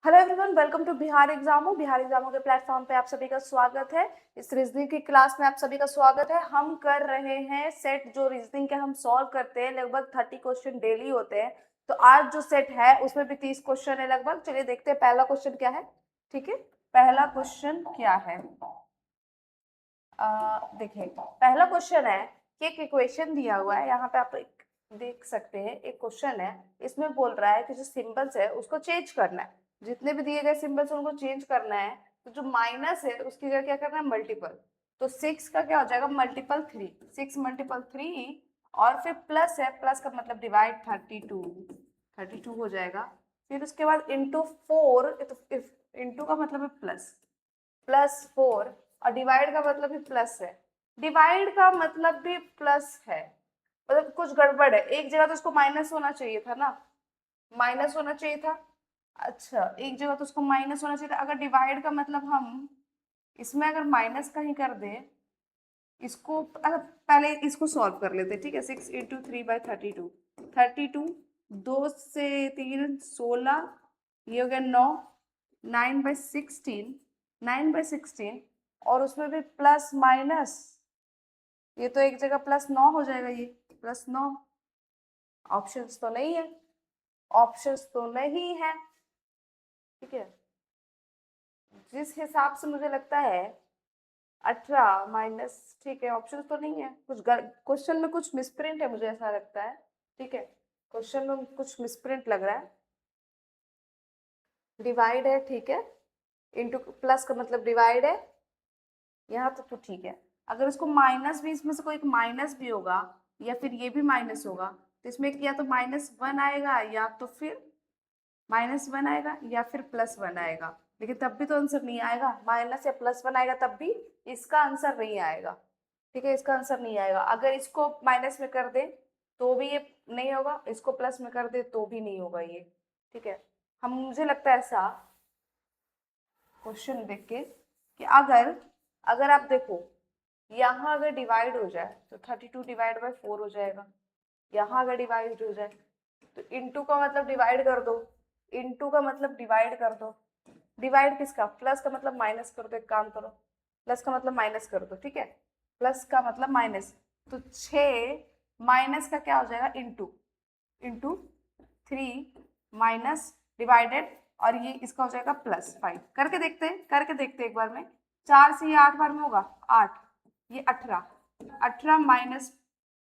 Hello everyone, welcome to Bihar एग्जामो के platform पे आप सभी का स्वागत है। इस रीजनिंग की क्लास में आप सभी का स्वागत है। हम कर रहे हैं सेट, जो रीजनिंग के हम सॉल्व करते हैं। लगभग 30 क्वेश्चन डेली होते हैं। तो आज जो सेट है उसमें भी 30 क्वेश्चन है लगभग। चलिए देखते हैं पहला क्वेश्चन क्या है। ठीक है, पहला क्वेश्चन क्या है। देखिए, पहला क्वेश्चन है कि एक इक्वेशन दिया हुआ है। यहाँ पे आप देख सकते हैं, एक क्वेश्चन है। इसमें बोल रहा है कि जो सिंबल्स है उसको चेंज करना है। जितने भी दिए गए सिंबल्स उनको चेंज करना है। तो जो माइनस है उसकी जगह क्या करना है, मल्टीपल। तो 6 का क्या हो जाएगा, मल्टीपल 3। 6 मल्टीपल 3 और फिर प्लस है, प्लस का मतलब डिवाइड 32 हो जाएगा। फिर उसके बाद इंटू 4, तो इंटू का मतलब है प्लस, +4। और डिवाइड का मतलब भी प्लस है, डिवाइड का मतलब भी प्लस है। मतलब कुछ गड़बड़ है, एक जगह तो उसको माइनस होना चाहिए था ना, माइनस होना चाहिए था। अच्छा, एक जगह तो उसको माइनस होना चाहिए था। अगर डिवाइड का मतलब हम इसमें अगर माइनस का ही कर दे इसको, पहले इसको सॉल्व कर लेते, ठीक है। 6 × 3/32, 32 2 से 3 16, ये हो गया 9, 9/16, 9/16। और उसमें भी प्लस माइनस, ये तो एक जगह +9 हो जाएगा, ये +9। ऑप्शंस तो नहीं है, ऑप्शंस तो नहीं है, ठीक है। जिस हिसाब से मुझे लगता है 18 माइनस, ठीक है, ऑप्शन तो नहीं है। कुछ क्वेश्चन में कुछ मिसप्रिंट है, मुझे ऐसा लगता है। ठीक है, क्वेश्चन में कुछ मिसप्रिंट लग रहा है। डिवाइड है, ठीक है, इंटू प्लस का मतलब डिवाइड है। यहाँ तक तो ठीक है। अगर इसको माइनस भी, इसमें से कोई एक माइनस भी होगा या फिर ये भी माइनस होगा, तो इसमें या तो -1 आएगा या तो फिर -1 आएगा या फिर +1 आएगा। लेकिन तब भी तो आंसर नहीं आएगा। माइनस या +1 आएगा तब भी इसका आंसर नहीं आएगा, ठीक है। इसका आंसर नहीं आएगा। अगर इसको माइनस में कर दे तो भी ये नहीं होगा, इसको प्लस में कर दे तो भी नहीं होगा ये, ठीक है। हम, मुझे लगता है ऐसा क्वेश्चन देख के कि अगर अगर आप देखो, यहाँ अगर डिवाइड हो जाए तो 32 ÷ 4 हो जाएगा। यहाँ अगर डिवाइड हो जाए तो इंटू का मतलब डिवाइड कर दो, इंटू का मतलब डिवाइड कर दो। डिवाइड किसका, प्लस का मतलब माइनस कर दो। एक काम करो, प्लस का मतलब माइनस कर दो, ठीक है। प्लस का मतलब माइनस, तो 6 माइनस का क्या हो जाएगा, इंटू, इंटू 3 माइनस डिवाइडेड, और ये इसका हो जाएगा +5। करके देखते हैं, करके देखते हैं एक बार में। 4 से ये 8 बार में होगा, 8, ये 18, 18 माइनस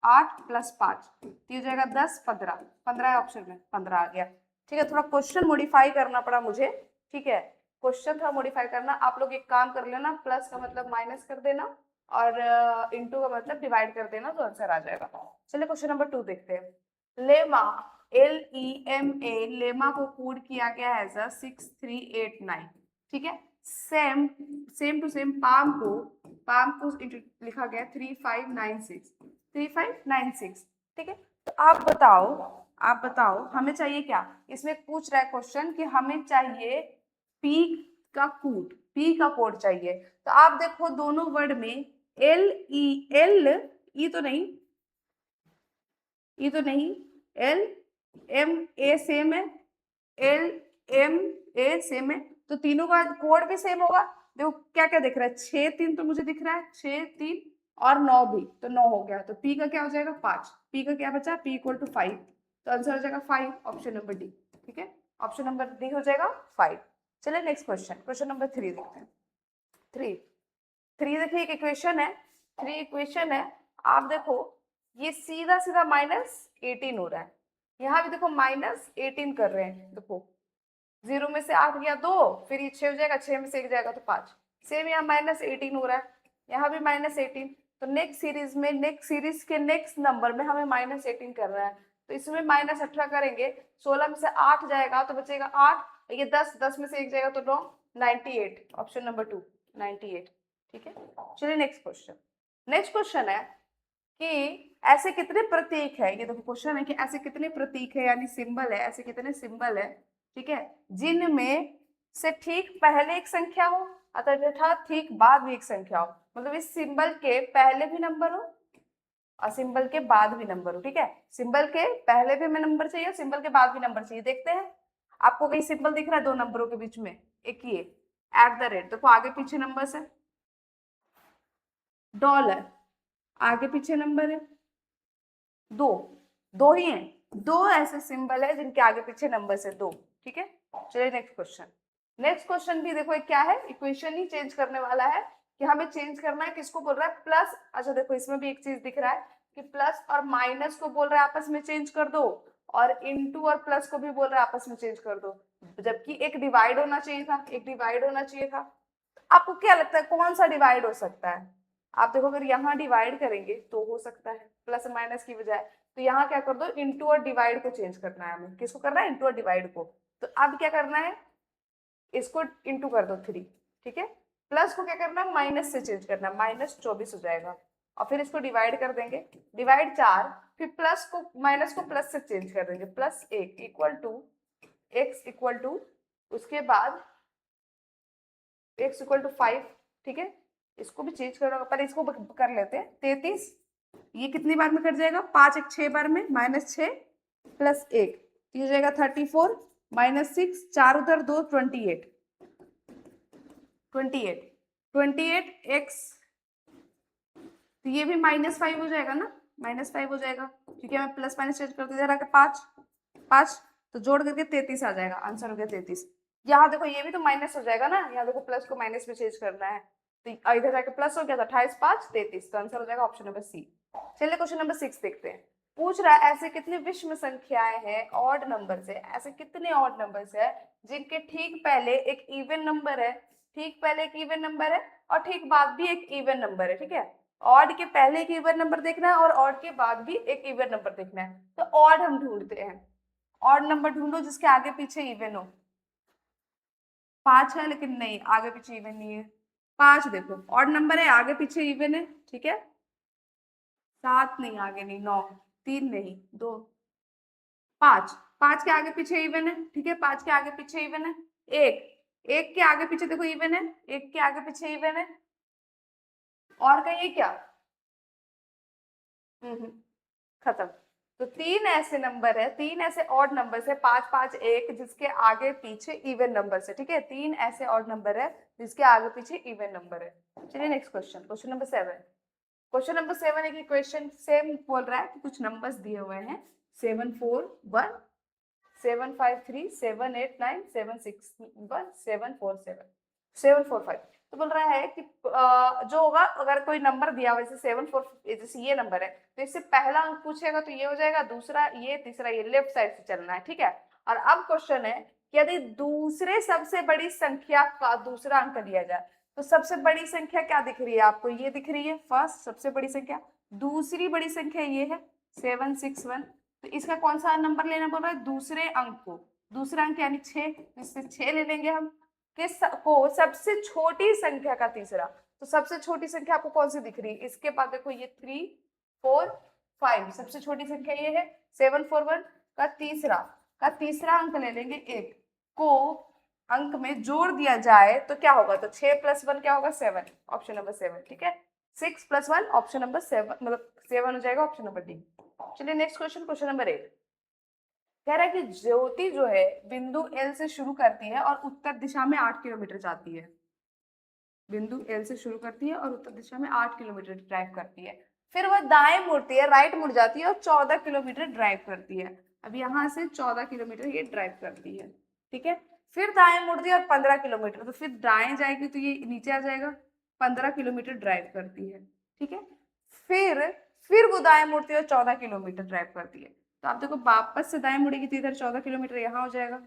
8 + 5, तो ये हो जाएगा 10, 15, 15 है ऑप्शन में, 15 आ गया। ठीक है, थोड़ा क्वेश्चन मॉडिफाई करना पड़ा मुझे, ठीक है। क्वेश्चन थोड़ा मॉडिफाई करना। आप लोग एक काम कर लेना, प्लस का मतलब माइनस कर देना और इंटू का मतलब डिवाइड कर देना, तो आंसर आ जाएगा। चलिए क्वेश्चन नंबर 2 देखते हैं। लेमा, LEMA, लेमा को कोड किया गया है 6389, ठीक है। Same same to same palm को लिखा गया 3596, 3596, ठीक है। तो आप बताओ हमें चाहिए क्या। इसमें पूछ रहा है क्वेश्चन कि हमें चाहिए पी पी का कोड चाहिए। तो आप देखो दोनों वर्ड में एल ई तो नहीं, एल एम ए सेम है, एल एम ए सेम है, तो तीनों का कोड भी सेम होगा। देखो क्या क्या दिख रहा है, 6 3 तो मुझे दिख रहा है, 6 3 और 9 भी, तो 9 हो गया। तो पी का क्या हो जाएगा, 5। पी का क्या बचा, पी = 5, तो आंसर हो जाएगा 5, ऑप्शन नंबर डी, ठीक है। ऑप्शन नंबर डी हो जाएगा 5। चलिए नेक्स्ट क्वेश्चन, क्वेश्चन नंबर 3 देखते हैं। 3 3 देखिए, एक इक्वेशन है, 3 इक्वेशन है। आप देखो, ये सीधा सीधा -18 हो रहा है। यहाँ भी देखो -18 कर रहे हैं। देखो 0 में से 8 गया 2, फिर ये 6 हो जाएगा, 6 में से 1 जाएगा तो 5। सेम यहाँ -18 हो रहा है, यहाँ भी -18। तो नेक्स्ट सीरीज में, नेक्स्ट सीरीज के नेक्स्ट नंबर में हमें -18 कर रहा है। तो इसमें -18 करेंगे, 16 में से 8 जाएगा तो बचेगा 8, ये 10, 10 में से 1 जाएगा तो 9, 98, ऑप्शन नंबर 2, 98, ठीक है। चलिए नेक्स्ट क्वेश्चन। नेक्स्ट क्वेश्चन है कि ऐसे कितने प्रतीक है, ये देखो क्वेश्चन है कि ऐसे कितने प्रतीक है, यानी सिंबल है, ऐसे कितने सिंबल है, ठीक है, जिनमें से ठीक पहले एक संख्या हो तथा ठीक बाद भी एक संख्या हो। मतलब इस सिंबल के पहले भी नंबर हो और सिंबल के बाद भी नंबर हो, ठीक है। सिंबल के पहले भी हमें नंबर चाहिए, सिंबल के बाद भी नंबर चाहिए। देखते हैं, आपको कहीं सिंबल दिख रहा है 2 नंबरों के बीच में? एक ये @ देखो आगे पीछे नंबर्स है, डॉलर आगे पीछे नंबर है, दो ही हैं, 2 ऐसे सिंबल है जिनके आगे पीछे नंबर्स है 2। ठीक है, चलिए नेक्स्ट क्वेश्चन। नेक्स्ट क्वेश्चन भी देखो क्या है, इक्वेशन ही चेंज करने वाला है कि हमें चेंज करना है, किसको बोल रहा है प्लस। अच्छा देखो इसमें भी एक चीज दिख रहा है कि प्लस और माइनस को बोल रहा है आपस में चेंज कर दो, और इनटू और प्लस को भी बोल रहा है आपस में चेंज कर दो, जबकि एक डिवाइड होना चाहिए था, एक डिवाइड होना चाहिए था। आपको क्या लगता है कौन सा डिवाइड हो सकता है? आप देखो अगर यहाँ डिवाइड करेंगे तो हो सकता है प्लस माइनस की बजाय, तो यहाँ क्या कर दो इंटू और डिवाइड को चेंज करना है हमें। किसको करना है? इंटू और डिवाइड को। तो अब क्या करना है, इसको इंटू कर दो 3, ठीक है। प्लस को क्या करना है, माइनस से चेंज करना है, -24 हो जाएगा। और फिर इसको डिवाइड कर देंगे, डिवाइड 4, फिर प्लस को माइनस को प्लस से चेंज कर देंगे, +1 equal to x equal to, उसके बाद x इक्वल टू 5, ठीक है। इसको भी चेंज करना, पर इसको कर लेते हैं 33। ये कितनी बार में कट जाएगा? 5 एक 6 बार में, -6 +1 तो ये हो जाएगा 34 -6, 4 उधर 2, 28 x, तो ये भी -5 हो जाएगा ना, -5 हो जाएगा क्योंकि हमें प्लस माइनस चेंज करते जा रहा है। 5 तो जोड़ करके 33 आ जाएगा, आंसर हो गया 33। यहाँ देखो ये भी तो माइनस हो जाएगा ना, यहाँ देखो प्लस को माइनस में चेंज करना है, तो इधर जाके प्लस हो गया था, 28 5 33, तो आंसर हो जाएगा ऑप्शन नंबर सी। चलिए क्वेश्चन नंबर 6 देखते हैं। पूछ रहा है ऐसे कितने विषम संख्याएं हैं ऑड नंबर से, ऐसे कितने ऑड नंबर्स है जिनके ठीक पहले एक इवन नंबर है, ठीक पहले एक इवन नंबर है और ठीक बाद भी एक इवन नंबर है। ठीक है, ऑड के पहले एक इवन नंबर देखना है और ऑड के बाद भी एक इवन नंबर देखना है। तो ऑड हम ढूंढते हैं, ऑड नंबर ढूंढो जिसके आगे पीछे इवन हो। 5 है लेकिन नहीं, आगे पीछे इवन नहीं है। 5 देखो ऑड नंबर है, आगे पीछे इवन है, ठीक है। 7 नहीं, आगे नहीं। 9, 3 नहीं, 2, 5, 5 के आगे पीछे इवन है, ठीक है। 5 के आगे पीछे इवन है। 1 के आगे पीछे देखो इवन है, 1 के आगे पीछे इवन है। और कहिए क्या? खत्म। तो 3 ऐसे नंबर है, 3 ऐसे ऑड नंबर है, 5 5 1 जिसके आगे पीछे इवन नंबर है। ठीक है, 3 ऐसे ऑड नंबर है जिसके आगे पीछे इवन नंबर है। चलिए next question, question number 7। Question number 7 एक इक्वेशन सेम बोल रहा है कि कुछ नंबर्स दिए हुए हैं 7 4 1 7 5 3 7 8 9 7 6 1 7 4 7 7 4 5। तो बोल रहा है कि जो होगा अगर कोई नंबर दिया वैसे 7 4, जैसे ये नंबर है तो इससे पहला अंक पूछेगा तो ये हो जाएगा, दूसरा ये, तीसरा ये, लेफ्ट साइड से चलना है। ठीक है, और अब क्वेश्चन है कि यदि दूसरे सबसे बड़ी संख्या का दूसरा अंक लिया जाए तो सबसे बड़ी संख्या क्या दिख रही है आपको? ये दिख रही है फर्स्ट सबसे बड़ी संख्या, दूसरी बड़ी संख्या ये है 7 6 1। तो इसका कौन सा नंबर लेना बोल रहा है? दूसरे अंक को, दूसरा अंक यानी 6, इससे 6 ले लेंगे हम। किस को? सबसे छोटी संख्या का तीसरा। तो सबसे छोटी संख्या आपको कौन सी दिख रही है? इसके बाद देखो ये 3 4 5, सबसे छोटी संख्या ये है। 7 4 1 का तीसरा अंक ले लेंगे, 1 को अंक में जोड़ दिया जाए तो क्या होगा? तो 6 + 1 क्या होगा? 7, ऑप्शन नंबर 7। ठीक है, 6 + 1 ऑप्शन नंबर 7, मतलब 7 हो जाएगा, ऑप्शन नंबर डी। चलिए नेक्स्ट क्वेश्चन, क्वेश्चन नंबर 8 कह रहा है कि ज्योति जो है बिंदु एल से शुरू करती है और उत्तर दिशा में 8 किलोमीटर जाती है। बिंदु एल से शुरू करती है और उत्तर दिशा में 8 किलोमीटर ड्राइव करती है। फिर वह दाएं मुड़ती है, राइट मुड़ जाती है और 14 किलोमीटर ड्राइव करती है। अब यहाँ से 14 किलोमीटर ये ड्राइव करती है, ठीक है। फिर दाएं मुड़ती है और 15 किलोमीटर, तो फिर दाएं जाएगी तो ये नीचे आ जाएगा, 15 किलोमीटर ड्राइव करती है, ठीक है। फिर वो दाएं मुड़ती है और 14 किलोमीटर ड्राइव करती है। तो आप देखो वापस से दाएं मुड़ेगी तो इधर 14 किलोमीटर यहाँ हो जाएगा,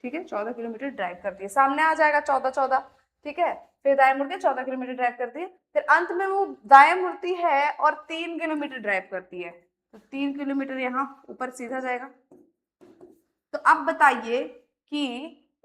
ठीक है। 14 किलोमीटर ड्राइव करती है, सामने आ जाएगा 14 14, ठीक है। फिर दाएं मुड़ के 14 किलोमीटर ड्राइव करती है। फिर अंत में वो दाएं मुड़ती है और 3 किलोमीटर ड्राइव करती है, तो 3 किलोमीटर यहाँ ऊपर सीधा जाएगा। तो अब बताइए कि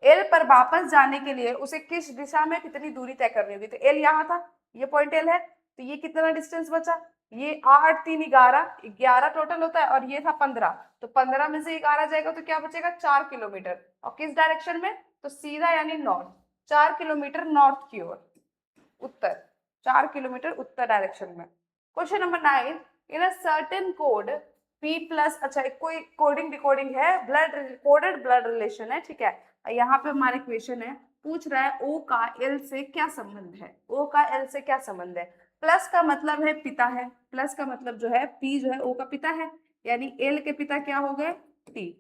एल पर वापस जाने के लिए उसे किस दिशा में कितनी दूरी तय करनी होगी? तो एल यहाँ था, ये पॉइंट एल है, तो ये कितना डिस्टेंस बचा? ये 8 3 11 11 टोटल होता है और ये था 15, तो 15 में से 11 जाएगा तो क्या बचेगा? 4 किलोमीटर। और किस डायरेक्शन में? तो सीधा यानी नॉर्थ, 4 किलोमीटर नॉर्थ की ओर, उत्तर, 4 किलोमीटर उत्तर डायरेक्शन में। Question number 9 in a certain code P plus, अच्छा कोई कोडिंग डिकोडिंग है, ब्लड कोडेड ब्लड रिलेशन है, ठीक है। यहाँ पे हमारे क्वेश्चन है, पूछ रहा है O का L से क्या संबंध है, O का L से क्या संबंध है। प्लस का मतलब है पिता है, प्लस का मतलब जो है P जो है O का पिता है, यानी L के पिता क्या हो गए T,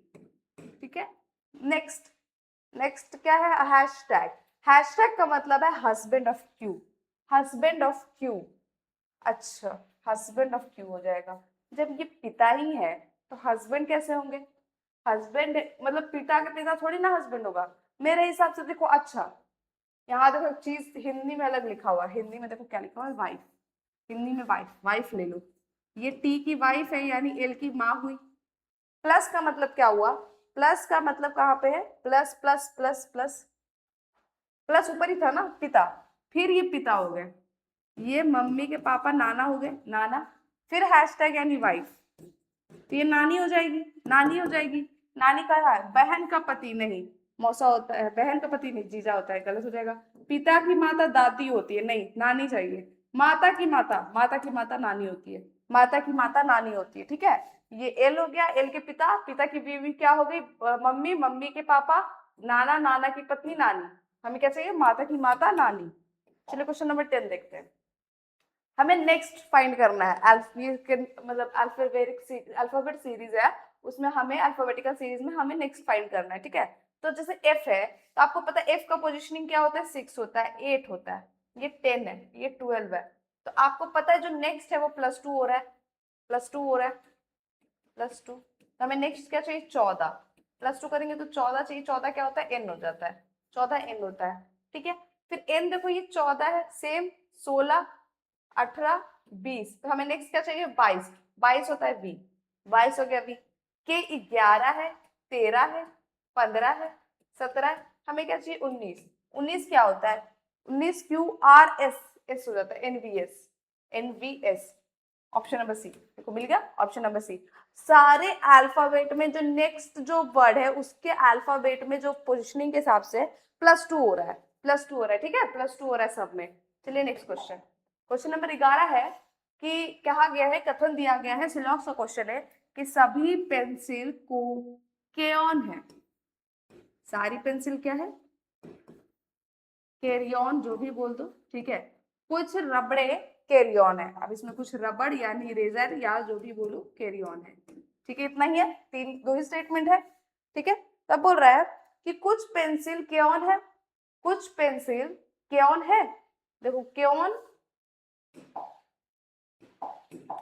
ठीक है। नेक्स्ट, नेक्स्ट क्या है, हैशटैग। हैशटैग का मतलब है husband of Q, husband of Q. अच्छा, हस्बैंड ऑफ क्यू हो जाएगा। जब ये पिता ही है तो हस्बैंड कैसे होंगे, हस्बैंड मतलब पिता के पिता थोड़ी ना हस्बैंड होगा मेरे हिसाब से। देखो अच्छा, यहाँ देखो एक चीज हिंदी में अलग लिखा हुआ है, हिंदी में देखो क्या लिखा हुआ है, वाइफ, हिंदी में वाइफ, वाइफ ले लो। ये टी की वाइफ है यानी एल की माँ हुई। प्लस का मतलब क्या हुआ, प्लस का मतलब कहाँ पे है, plus plus plus plus, plus ऊपर ही था ना पिता, फिर ये पिता हो गए, ये मम्मी के पापा नाना हो गए, नाना, फिर हैशटैग यानी वाइफ, तो ये नानी हो जाएगी, नानी हो जाएगी। नानी का है बहन का पति, नहीं मौसा होता है, बहन का पति नहीं जीजा होता है, गलत हो जाएगा। पिता की माता दादी होती है, नहीं नानी चाहिए। माता की माता, माता की माता नानी होती है, माता की माता नानी होती है, ठीक है। ये एल हो गया, एल के पिता, पिता की बीवी क्या हो गई मम्मी, मम्मी के पापा नाना, नाना की पत्नी नानी, हमें क्या चाहिए माता की माता नानी। चलिए क्वेश्चन नंबर 10 देखते हैं। हमें नेक्स्ट फाइंड करना है, मतलब अल्फाबेट सीरीज है, उसमें हमें अल्फाबेटिकल सीरीज में हमें नेक्स्ट फाइंड करना है, ठीक है। तो जैसे एफ है, तो आपको पता है एफ का पोजीशनिंग क्या होता है, 6 होता है, 8 होता है, ये 10 है, ये 12 है। तो आपको पता है जो नेक्स्ट है वो +2 हो रहा है, +2 हो रहा है, +2। तो हमें नेक्स्ट क्या चाहिए, 14, +2 करेंगे तो 14 चाहिए, 14 क्या होता है, n हो जाता है, 14 n होता है, ठीक है। फिर n देखो ये 14 है, सेम 16, 18, 20, तो हमें नेक्स्ट क्या चाहिए, 22, 22 होता है बी, 22 हो गया बी। के 11 है, 13 है, 15 है, 17 है, हमें क्या चाहिए 19, 19 क्या होता है, 19 QRS, एस हो जाता है, NVS, NVS. Option number C, देखो मिल गया ऑप्शन नंबर सी। सारे अल्फाबेट में जो नेक्स्ट जो वर्ड है उसके अल्फाबेट में जो पोजिशनिंग के हिसाब से +2 हो रहा है, +2 हो रहा है, ठीक है, +2 हो रहा है सब में। चलिए नेक्स्ट क्वेश्चन, क्वेश्चन नंबर 11 है कि कहा गया है, कथन दिया गया है, सिलॉक्स का क्वेश्चन है कि सभी पेंसिल को केऑन है, सारी पेंसिल क्या है, कैरियन, जो भी बोल दो, ठीक है। कुछ रबड़े कैरियन है, अब इसमें कुछ रबड़ यानी इरेजर या जो भी बोलो कैरियन है, ठीक है। इतना ही है, तीन दो ही स्टेटमेंट है, ठीक है। तब बोल रहा है कि कुछ पेंसिल केऑन है, कुछ पेंसिल केऑन है। देखो केऑन,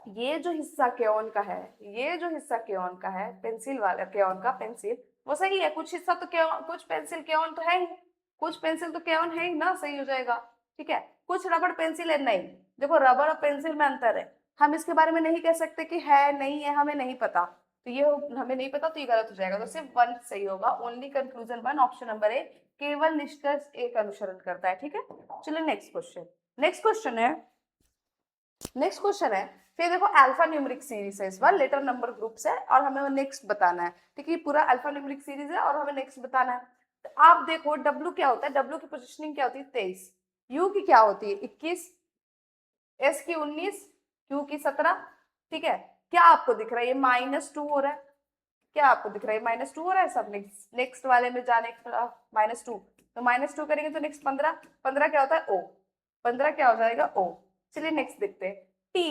ये जो हिस्सा केऑन का है, ये जो हिस्सा केऑन का है, पेंसिल वाला केऑन का पेंसिल, वो सही है। कुछ हिस्सा तो केऑन, कुछ पेंसिल केऑन तो है ही, कुछ पेंसिल तो केऑन है ही ना, सही हो जाएगा, ठीक है। कुछ रबड़ पेंसिल है, नहीं। देखो रबड़ और पेंसिल में अंतर है, हम इसके बारे में नहीं कह सकते कि है नहीं है, हमें नहीं पता, तो ये हमें नहीं पता तो ये गलत हो जाएगा, तो सिर्फ वन सही होगा, only conclusion one, option number A, केवल निष्कर्ष एक अनुसरण करता है, ठीक है। चलिए नेक्स्ट क्वेश्चन, नेक्स्ट क्वेश्चन है, नेक्स्ट क्वेश्चन है, फिर देखो अल्फा न्यूमेरिक सीरीज है, इस बार लेटर नंबर ग्रुप से, और हमें वो नेक्स्ट बताना है, ठीक है। पूरा अल्फा न्यूमेरिक सीरीज है और हमें नेक्स्ट बताना है। तो आप देखो W क्या होता है, W की पोजीशनिंग क्या होती है, 23, U की क्या होती है 21, S की 19, Q की 17, ठीक है। क्या आपको दिख रहा है, ये -2 हो रहा है, क्या आपको दिख रहा है, -2 हो रहा है सब, नेक्स्ट नेक्स्ट वाले में जाने -2, तो -2 करेंगे तो नेक्स्ट 15, 15 क्या होता है O, 15 क्या हो जाएगा O। चलिए नेक्स्ट देखते हैं, T,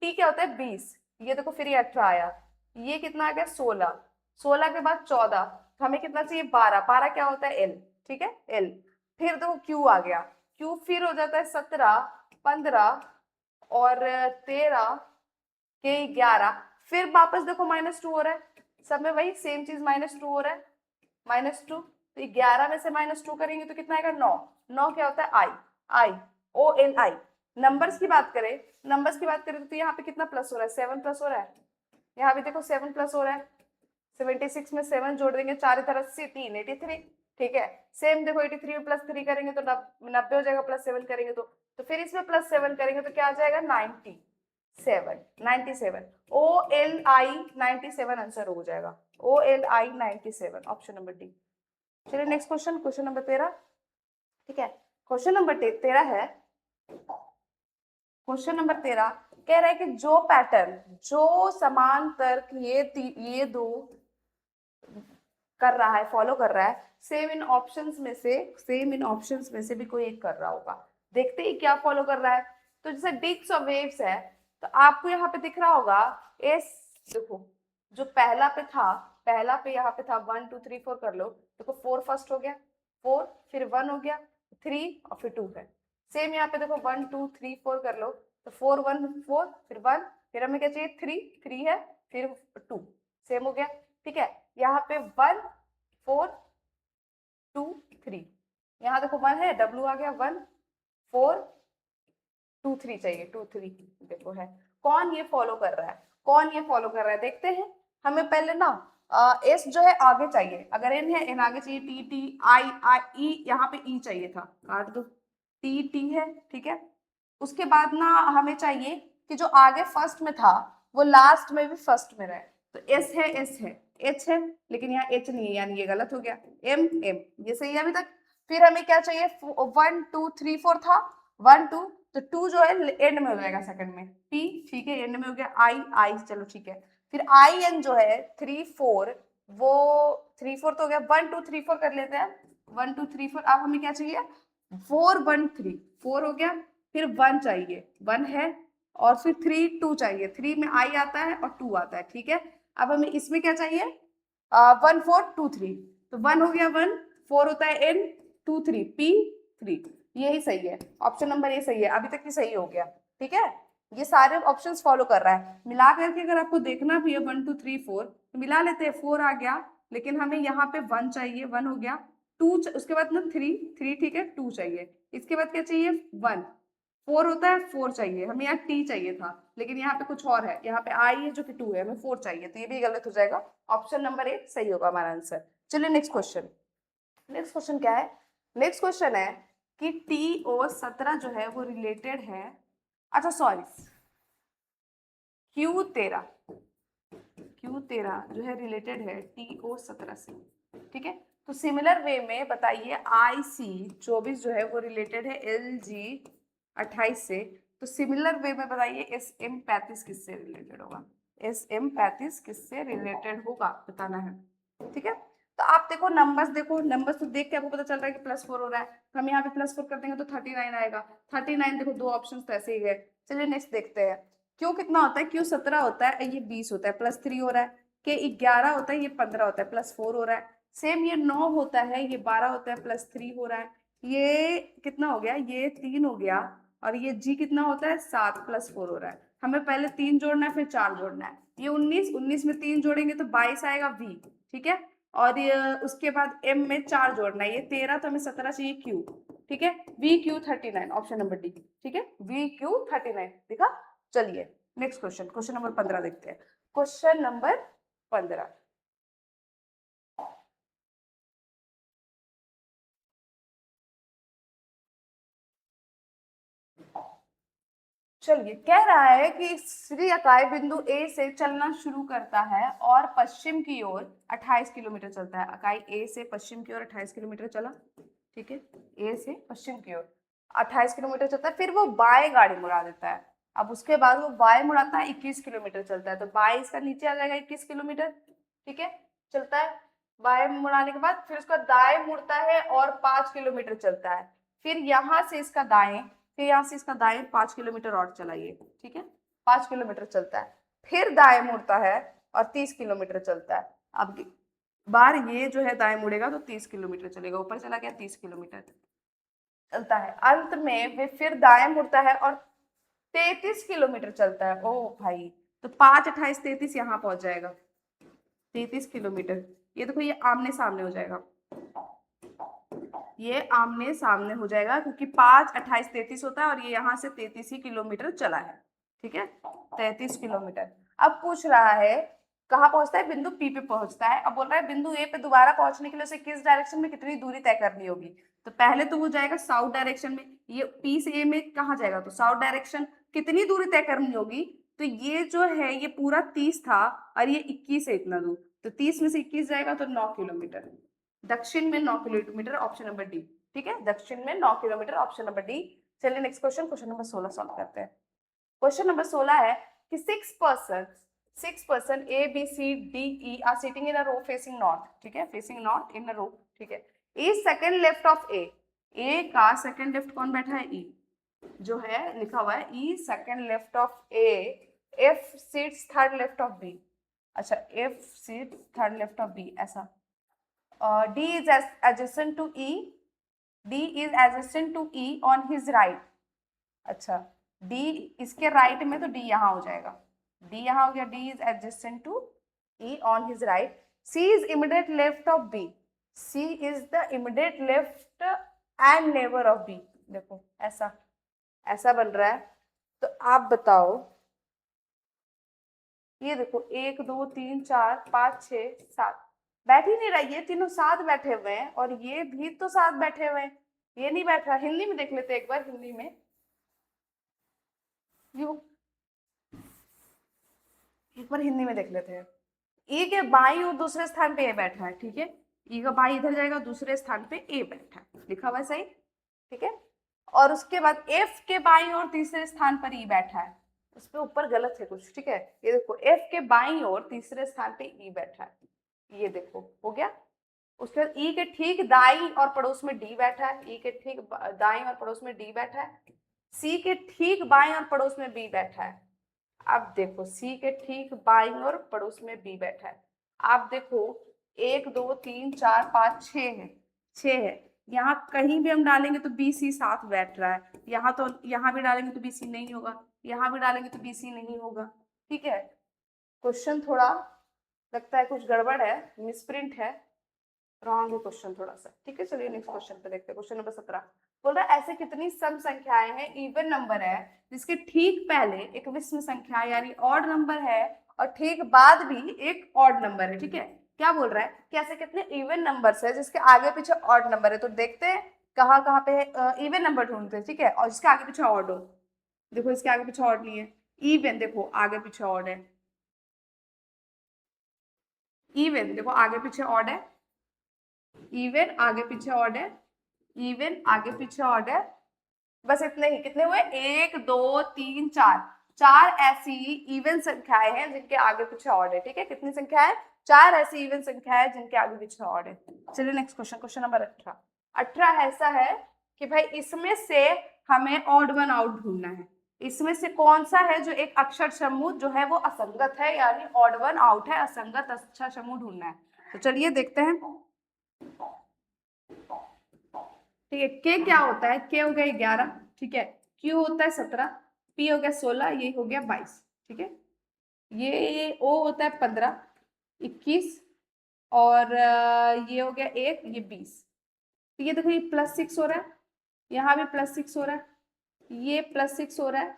T क्या होता है 20, ये देखो फिर ये 18 आया, ये कितना आ गया 16, 16 के बाद 14, तो हमें कितना चाहिए 12, 12 क्या होता है L, ठीक है L। फिर देखो Q आ गया, Q फिर हो जाता है 17, 15 और 13 के 11, फिर वापस देखो -2 हो रहा है, सब में वही सेम चीज -2 हो रहा है, -2, तो 11 में से -2 करेंगे तो कितना आएगा 9, 9 क्या होता है आई, आई ओ एन आई। नंबर्स की बात करें, नंबर्स की बात करें तो यहाँ पे कितना प्लस हो रहा है, 7 प्लस हो रहा है, यहाँ भी देखो 7 प्लस हो रहा है, 76 में 7 जोड़ देंगे, 4 तरफ से 3, 83, ठीक है। सेम देखो 83 में +3 करेंगे तो 90 हो जाएगा, +7 करेंगे तो फिर इसमें +7 करेंगे तो क्या आ जाएगा 97, 97, OLI 97 आंसर हो जाएगा, OLI 97, ऑप्शन नंबर डी। चलिए नेक्स्ट क्वेश्चन, क्वेश्चन नंबर 13, ठीक है। क्वेश्चन नंबर 13 है क्वेश्चन नंबर 13 कह रहा है कि जो पैटर्न, जो समान तर्क ये दो कर रहा है, फॉलो कर रहा है, सेम इन ऑप्शंस में से भी कोई एक कर रहा होगा। देखते ही क्या फॉलो कर रहा है। तो जैसे डिस्क ऑफ वेव्स है, तो आपको यहाँ पे दिख रहा होगा एस, देखो जो पहला पे यहाँ पे था 1 2 3 4 कर लो, देखो 4 फर्स्ट हो गया, 4 फिर 1 हो गया, 3 और फिर 2 है। सेम यहाँ पे देखो 1 2 3 4 कर लो, तो 4 1 4 फिर 1, फिर हमें क्या चाहिए 3 है, फिर 2, सेम हो गया। ठीक है, यहाँ पे 1 4 2 3, यहाँ देखो 1 है, डब्ल्यू आ गया 1 4 2 3 चाहिए, 2 3 देखो है। कौन ये फॉलो कर रहा है, कौन ये फॉलो कर रहा है, देखते हैं। हमें पहले ना एस जो है आगे चाहिए, अगर एन है एन आगे चाहिए, टी टी आई आई ई, यहाँ पे ई चाहिए था, काट दो, टी टी है, ठीक है। उसके बाद ना हमें चाहिए कि जो आगे फर्स्ट में था वो लास्ट में भी फर्स्ट में रहे। तो एस है, एस है, एच है, लेकिन यहाँ एच नहीं है, यानी ये गलत हो गया। एम एम, ये सही है अभी तक। फिर हमें क्या चाहिए, 1 2 3 4 था, 1 2, तो 2 जो है एंड में हो जाएगा सेकंड में, पी ठीक है एंड में हो गया, आई आई चलो ठीक है। फिर आई एन जो है 3 4, वो 3 4 तो हो गया, 1 2 3 4 कर लेते हैं, 1 2 3 4। अब हमें क्या चाहिए, 4 1 3, 4 हो गया, फिर 1 चाहिए, 1 है, और फिर 3 2 चाहिए, 3 में आई आता है और 2 आता है, ठीक है। अब हमें इसमें क्या चाहिए, 1 4 2 3, तो 1 हो गया 1, 4 होता है एन, 2 3 पी 3, यही सही है, ऑप्शन नंबर ए सही है, अभी तक ये सही हो गया। ठीक है, ये सारे ऑप्शंस फॉलो कर रहा है। मिला करके अगर आपको देखना भी है 1 2 3 4, तो मिला लेते हैं, 4 आ गया, लेकिन हमें यहाँ पे 1 चाहिए, 1 हो गया, 2 उसके बाद ना 3 3 ठीक है, 2 चाहिए, इसके बाद क्या चाहिए 1, 4 होता है, 4 चाहिए, हमें यहाँ टी चाहिए था, लेकिन यहाँ पे कुछ और है, यहाँ पे आई है जो कि 2 है, हमें 4 चाहिए, तो ये भी गलत हो जाएगा। ऑप्शन नंबर ए सही होगा हमारा आंसर। चलिए नेक्स्ट क्वेश्चन। नेक्स्ट क्वेश्चन क्या है, नेक्स्ट क्वेश्चन है कि टी ओ 17 जो है वो रिलेटेड है, अच्छा सॉरी, Q13, Q13 जो है रिलेटेड है TO17 से, ठीक है। तो सिमिलर वे में बताइए IC24 जो है वो रिलेटेड है LG28 से, तो सिमिलर वे में बताइए SM35 किससे रिलेटेड होगा, SM35 किससे रिलेटेड होगा बताना है, ठीक है। तो आप देखो नंबर्स, देखो नंबर्स तो देख के आपको पता चल रहा है कि +4 हो रहा है, तो हम यहाँ पे +4 कर देंगे तो 39 आएगा, 39 देखो दो ऑप्शन तो ऐसे ही है। चलिए नेक्स्ट देखते हैं, क्यों कितना होता है, क्यों 17 होता है, ये 20 होता है, +3 हो रहा है, के 11 होता है, ये 15 होता है, +4 हो रहा है। सेम ये 9 होता है, ये 12 होता है, +3 हो रहा है। ये कितना हो गया, ये 3 हो गया, और ये जी कितना होता है 7, +4 हो रहा है। हमें पहले 3 जोड़ना है, फिर 4 जोड़ना है, ये 19, 19 में 3 जोड़ेंगे तो 22 आएगा वी, ठीक है। और ये उसके बाद एम में 4 जोड़ना है, ये 13, तो हमें 17 चाहिए क्यू, ठीक है। VQ39 ऑप्शन नंबर डी, ठीक है, VQ39 देखा। चलिए नेक्स्ट क्वेश्चन, क्वेश्चन नंबर 15 देखते हैं। क्वेश्चन नंबर 15, चलिए कह रहा है कि श्री अकाय बिंदु ए से चलना शुरू करता है और पश्चिम की ओर 28 किलोमीटर चलता है। अकाई ए से पश्चिम की ओर 28 किलोमीटर चला, ठीक है, ए से पश्चिम की ओर 28 किलोमीटर चलता है, फिर वो बाएं गाड़ी मुड़ा देता है। अब उसके बाद वो बाएं मुड़ाता है, 21 किलोमीटर चलता है, तो बाएं इसका नीचे आ जाएगा 21 किलोमीटर, ठीक है, चलता है। बाएं मुड़ाने के बाद फिर उसका दाएं मुड़ता है और 5 किलोमीटर चलता है, फिर यहाँ से इसका दाएं, फिर यहाँ से इसका दाएं 5 किलोमीटर और चलाइए, ठीक है, 5 किलोमीटर चलता है, फिर दाएं मुड़ता है और 30 किलोमीटर चलता है। अब बार ये जो है दाएं मुड़ेगा तो 30 किलोमीटर चलेगा, ऊपर चला गया 30 किलोमीटर चलता है। अंत में वे फिर दाएं मुड़ता है और 33 किलोमीटर चलता है। ओ भाई, तो 5 28 33 यहाँ पहुंच जाएगा, 33 किलोमीटर। ये देखो ये आमने सामने हो जाएगा, ये आमने सामने हो जाएगा, क्योंकि 5 28 33 होता है और ये यहाँ से 33 ही किलोमीटर चला है, ठीक है, 33 किलोमीटर। अब पूछ रहा है कहाँ पहुंचता है, बिंदु पी पे पहुंचता है। अब बोल रहा है बिंदु ए पे दोबारा पहुंचने के लिए उसे किस डायरेक्शन में कितनी दूरी तय करनी होगी। तो पहले तो वो जाएगा साउथ डायरेक्शन में, ये पी से ए में कहाँ जाएगा, तो साउथ डायरेक्शन। कितनी दूरी तय करनी होगी, तो ये जो है ये पूरा 30 था और ये 21 है इतना दूर, तो 30 में से 21 जाएगा तो 9 किलोमीटर, दक्षिण में 9 किलोमीटर, ऑप्शन नंबर डी, ठीक है, दक्षिण में 9 किलोमीटर, ऑप्शन नंबर डी। चलिए next question, question number 16 solve करते हैं। क्वेश्चन नंबर 16 है कि 6 person A B C D E are sitting in a row facing north, ठीक है, facing north in a row, ठीक है. E second left of A, A का second left कौन बैठा है? E, जो है लिखा हुआ है E second left of A, F sits third left of B. अच्छा, F sits third left of B ऐसा. D is adjacent to E, D is adjacent to E on his right. अच्छा, D इसके right में, तो D यहाँ हो जाएगा, D यहाँ हो गया. D is adjacent to E on his right. C is immediate left of B. C is the immediate left and neighbor of B. देखो ऐसा ऐसा बन रहा है. तो आप बताओ, ये देखो 1 2 3 4 5 6 7 बैठ ही नहीं रहा, ये तीनों साथ बैठे हुए हैं और ये भी तो साथ बैठे हुए हैं, ये नहीं बैठ रहा. हिंदी में देख लेते हैं एक बार, हिंदी में यू एक बार हिंदी में देख लेते हैं. ई के बाई और दूसरे स्थान पे ए बैठा है, ठीक है. ई का बाई इधर जाएगा, दूसरे स्थान पे ए बैठा है, लिखा हुआ है सही, ठीक है. और उसके बाद एफ के बाई और तीसरे स्थान पर ई बैठा है, उस पे ऊपर गलत है कुछ, ठीक है. ये देखो एफ के बाई और तीसरे स्थान पे ई बैठा है, ये देखो हो गया. उसके बाद ई के ठीक दाई और पड़ोस में डी बैठा है, ई के ठीक दाई और पड़ोस में डी बैठा है. सी के ठीक बाई और पड़ोस में बी बैठा है. अब देखो सी के ठीक बाईं और पड़ोस में बी बैठा है. आप देखो 1 2 3 4 5 6 है, 6 है. यहाँ कहीं भी हम डालेंगे तो बी सी साथ बैठ रहा है, यहाँ तो यहाँ भी डालेंगे तो बी सी नहीं होगा, यहाँ भी डालेंगे तो बी सी नहीं होगा, ठीक है. क्वेश्चन थोड़ा लगता है कुछ गड़बड़ है, मिसप्रिंट है, रॉन्ग है क्वेश्चन थोड़ा सा, ठीक है. चलिए नेक्स्ट क्वेश्चन पे देखते हैं. क्वेश्चन नंबर 17 बोल रहा है ऐसे कितनी सम संख्याएं हैं, इवन नंबर है, जिसके ठीक पहले एक विषम संख्या यानी ऑड नंबर है और ठीक बाद भी एक ऑड नंबर है, ठीक है. क्या बोल रहा है कि ऐसे कितने इवन नंबर्स है जिसके आगे पीछे ऑड नंबर है. तो देखते हैं कहाँ कहाँ पे इवन नंबर ढूंढते हैं, ठीक है, और जिसके आगे पीछे ऑड हो. देखो इसके आगे पीछे ऑड नहीं है, इवन देखो आगे पीछे ऑड है, इवन देखो आगे पीछे ऑड है, इवन आगे पीछे ऑड है, इवन आगे पीछे ऑड है. बस इतने ही. कितने हुए? 1 2 3 4, 4 ऐसी इवन संख्याएं हैं जिनके आगे पीछे ऑड है, ठीक है. कितनी संख्या है? 4 ऐसी इवन संख्या है जिनके आगे पीछे ऑड है. चलिए नेक्स्ट क्वेश्चन, क्वेश्चन नंबर 18. 18 ऐसा है कि भाई इसमें से हमें ऑड वन आउट ढूंढना है. इसमें से कौन सा है जो एक अक्षर समूह जो है वो असंगत है, यानी ऑड वन आउट है, असंगत अक्षर समूह ढूंढना है. तो चलिए देखते हैं, ठीक है. के क्या होता है? के हो गया 11, ठीक है. क्यू होता है 17, पी हो गया 16, ये हो गया 22, ठीक है. ये ओ होता है 15, 21 और ये हो गया 1, ये 20. तो ये देखो ये +6 हो रहा है, यहाँ भी +6 हो रहा है, ये +6 हो रहा है,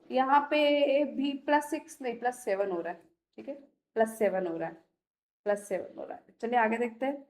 यहाँ पे भी +6 नहीं +7 हो रहा है, ठीक है. +7 हो रहा है, +7 हो रहा है. चलिए आगे देखते हैं.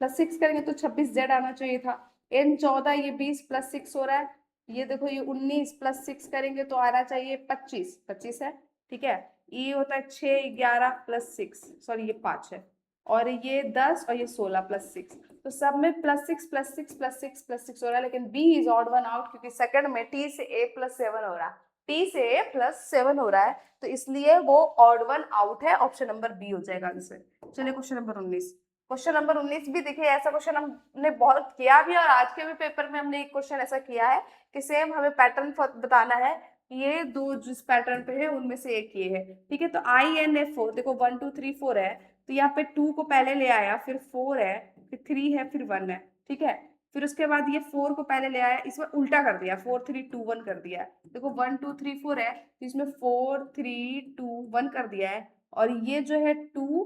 +6 करेंगे तो 26 जेड आना चाहिए था. n 14, ये 20 +6 हो रहा है. ये देखो ये 19 +6 करेंगे तो आना चाहिए 25, 25 है, ठीक है. ये होता है 6 11 +6, सॉरी ये 5 है, और ये 10 और ये 16 +6. तो सब में +6 +6 +6 +6 हो रहा है, लेकिन B is odd one out क्योंकि सेकंड में T से A +7 हो रहा है, T से A +7 हो रहा है, तो इसलिए वो ऑड वन आउट है. ऑप्शन नंबर बी हो जाएगा आंसर. चलिए क्वेश्चन नंबर 19. क्वेश्चन नंबर 19 भी देखिए, ऐसा क्वेश्चन हमने बहुत किया भी और आज के भी पेपर में हमने एक क्वेश्चन ऐसा किया है कि सेम हमें पैटर्न बताना है. ये दो जिस पैटर्न पे है उनमें से एक ये है, ठीक है. तो INF4 देखो 1 2 3 4 है, तो यहाँ पे 2 को पहले ले आया, फिर 4 है, फिर 3 है, फिर 1 है, ठीक है. फिर उसके बाद ये 4 को पहले ले आया, इसमें उल्टा कर दिया, 4 3 2 1 कर दिया. देखो 1 2 3 4 है, तो इसमें 4 3 2 1 कर दिया है, और ये जो है 2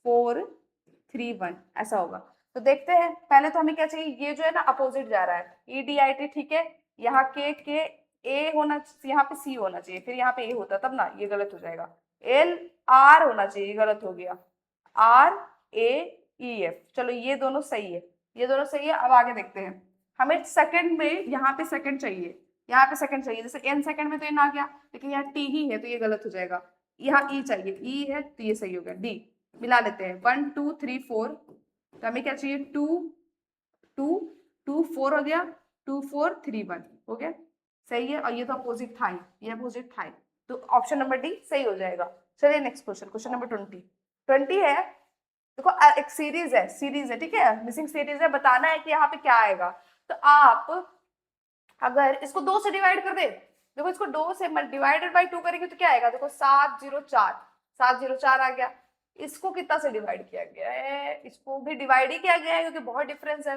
4 3 1 ऐसा होगा. तो देखते हैं, पहले तो हमें क्या चाहिए, ये जो है ना अपोजिट जा रहा है, EDIT, ठीक है. यहाँ के ए होना, यहाँ पे सी होना चाहिए, फिर यहाँ पे ए होता तब ना, ये गलत हो जाएगा. LR होना चाहिए, गलत हो गया, RAEF. चलो ये दोनों सही है, ये दोनों सही है. अब आगे देखते हैं, हमें सेकंड में यहाँ पे सेकंड चाहिए, यहाँ पे सेकंड चाहिए. जैसे n सेकंड में तो n आ गया, लेकिन यहाँ t ही है तो ये गलत हो जाएगा. यहाँ e चाहिए, e है तो ये सही हो गया. D मिला लेते हैं, 1 2 3 4. तो हमें क्या चाहिए, 2 2 2 4 हो गया, 2 4 3 1 हो गया. सही है, और ये तो अपोजिट था ही, ये अपोजिट था ही, तो ऑप्शन नंबर डी सही हो जाएगा। चलिए नेक्स्ट क्वेश्चन, क्वेश्चन नंबर 20 है। देखो एक सीरीज है ठीक है, मिसिंग सीरीज है, बताना है कि यहाँ पे क्या आएगा। तो आप अगर इसको 2 से डिवाइड कर दे, देखो इसको 2 से डिवाइडेड बाई 2 करेंगे तो क्या आएगा, देखो 704, 704 आ गया। इसको कितना से डिवाइड किया गया है, इसको भी डिवाइड ही किया गया है क्योंकि बहुत डिफरेंस है।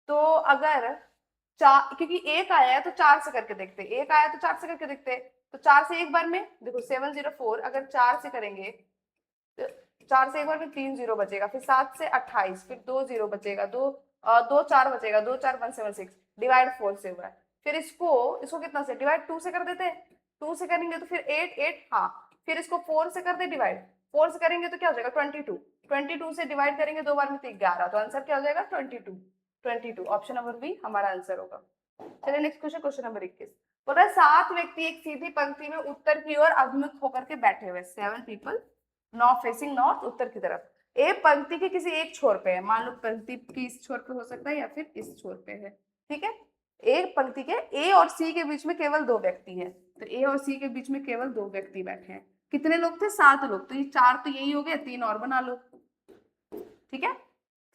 तो अगर चार, क्योंकि एक आया है तो 4 से करके देखते, एक आया तो 4 से करके देखते, तो 4 से एक बार में देखो 704, अगर 4 से करेंगे तो 4 से एक बार में 3 जीरो बचेगा, फिर 7 से 28, फिर 2 जीरो बचेगा, दो 4 बचेगा, 2 4 176, डिवाइड 4 से हुआ है। फिर इसको कितना से डिवाइड 2 से कर देते हैं, 2 से करेंगे तो फिर 8 8, हाँ, फिर इसको 4 से कर दे डिवाइड, 4 से करेंगे तो क्या हो जाएगा 22, 22 से डिवाइड करेंगे दो बार में तो 11, तो आंसर क्या हो जाएगा 22, 22, ऑप्शन नंबर बी हमारा आंसर होगा। चलिए नेक्स्ट क्वेश्चन, क्वेश्चन नंबर 21, बोल रहा है 7 व्यक्ति एक सीधी पंक्ति में उत्तर की ओर अभिमुख होकर के बैठे हुए, 7 पीपल नॉर्थ फेसिंग नॉर्थ, उत्तर की तरफ। ए पंक्ति के किसी एक छोर पे है, मान लो पंक्ति की इस छोर पे हो सकता है या फिर इस छोर पे है, ठीक है। एक पंक्ति के ए और सी के बीच में केवल 2 व्यक्ति हैं, तो ए और सी के बीच में केवल 2 व्यक्ति बैठे हैं। कितने लोग थे, 7 लोग, तो ये 4 तो यही हो गए, 3 और बना लो, ठीक है।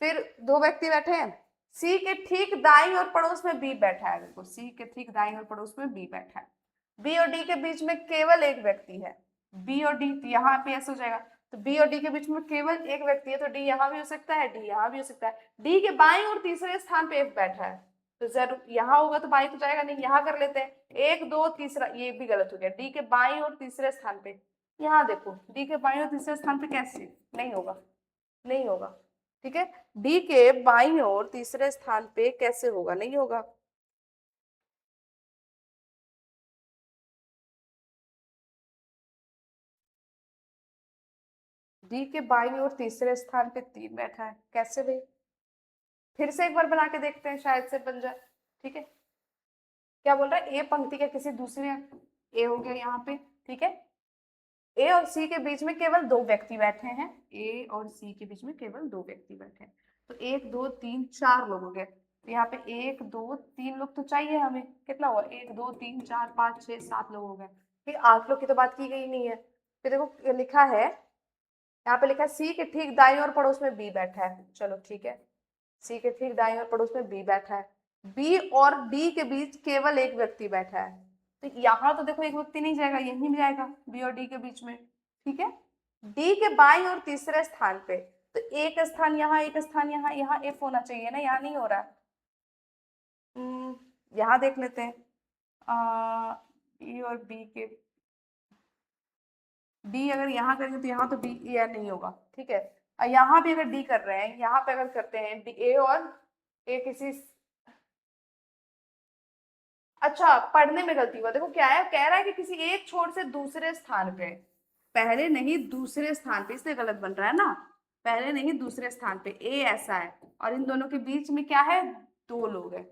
फिर 2 व्यक्ति बैठे हैं, सी के ठीक दाईं और पड़ोस में बी बैठा है, देखो सी के ठीक दाईं और पड़ोस में बी बैठा है। बी और डी के बीच में केवल एक व्यक्ति है, बी और डी, तो यहाँ पे ऐसा हो जाएगा, तो बी और डी के बीच में केवल एक व्यक्ति है, तो डी यहाँ भी हो सकता है, डी यहाँ भी हो सकता है। डी के बाईं और तीसरे स्थान पे एफ बैठा है, तो जरूर यहाँ होगा तो बाई तो जाएगा नहीं, यहाँ कर लेते हैं, 1 2 तीसरा, ये भी गलत हो गया, डी के बाईं और तीसरे स्थान पे, यहाँ देखो डी के बाईं और तीसरे स्थान पे कैसे, नहीं होगा, नहीं होगा, ठीक है। डी के बाईं ओर तीसरे स्थान पे कैसे होगा, नहीं होगा। डी के बाईं ओर तीसरे स्थान पे 3 बैठा है, कैसे भाई, फिर से एक बार बना के देखते हैं, शायद से बन जाए, ठीक है। क्या बोल रहा है, ए पंक्ति के किसी दूसरे, ए हो गया यहाँ पे, ठीक है। ए और सी के बीच में केवल 2 व्यक्ति बैठे हैं, ए और सी के बीच में केवल 2 व्यक्ति बैठे हैं, तो 1 2 3 4 लोग हो गए, तो यहाँ पे 1 2 3 लोग तो चाहिए हमें, कितना हुआ 1 2 3 4 5 6 7 लोग हो गए, फिर 8 लोग की तो बात की गई नहीं है। फिर देखो लिखा है, यहाँ पे लिखा है सी के ठीक दाईं और पड़ोस में बी बैठा है, चलो ठीक है, सी के ठीक दाईं और पड़ोस में बी बैठा है, बी और डी के बीच केवल एक व्यक्ति बैठा है, तो यहाँ तो देखो एक व्यक्ति नहीं जाएगा, यहीं भी जाएगा बी और डी के बीच में, ठीक है। डी के बाईं और तीसरे स्थान पे, तो एक स्थान यहाँ, एक स्थान यहाँ, यहाँ एफ होना चाहिए ना, यहाँ नहीं हो रहा है। यहाँ देख लेते हैं, ई और बी के, डी अगर यहाँ करेंगे तो यहाँ तो बी या नहीं होगा, ठीक है। यहाँ भी अगर डी कर रहे हैं, यहाँ पे अगर करते हैं डी ए और ए किसी, अच्छा पढ़ने में गलती हुआ, देखो क्या है, कह रहा है कि किसी एक छोर से दूसरे स्थान पे, पहले नहीं दूसरे स्थान पे, इसलिए गलत बन रहा है ना, पहले नहीं दूसरे स्थान पे ए ऐसा है, और इन दोनों के बीच में क्या है, 2 लोग हैं,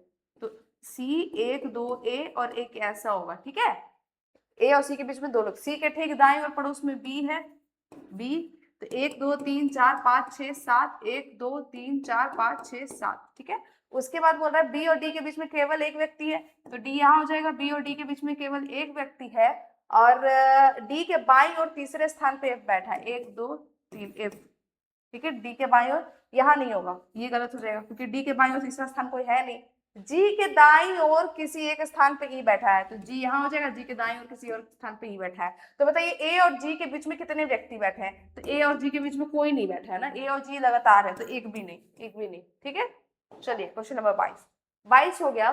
तो सी 1 2 ए और एक ऐसा होगा, ठीक है। ए और सी के बीच में 2 लोग, सी के ठीक दाएं और पड़ोस में बी है, बी, तो 1 2 3 4 5 6 7, 1 2 3 4 5 6 7, ठीक है। उसके बाद बोल रहा है बी और डी के बीच में केवल एक व्यक्ति है, तो डी यहाँ हो जाएगा, बी और डी के बीच में केवल एक व्यक्ति है, और डी के बाईं और तीसरे स्थान पे एफ बैठा है, 1 2 3 एफ, ठीक है। डी के बाईं ओर यहाँ नहीं होगा, ये गलत हो जाएगा क्योंकि डी के बाईं ओर तीसरा स्थान कोई है नहीं, जी के दाईं ओर किसी एक स्थान पे ई बैठा है, तो जी यहाँ हो जाएगा, जी के दाईं ओर किसी और स्थान पे ई बैठा है, तो बताइए ए और जी के बीच में कितने व्यक्ति बैठे हैं, तो ए और जी के बीच में कोई नहीं बैठा है ना, ए और जी लगातार है, तो एक भी नहीं, एक भी नहीं, ठीक है। चलिए क्वेश्चन नंबर 22, 22 हो गया,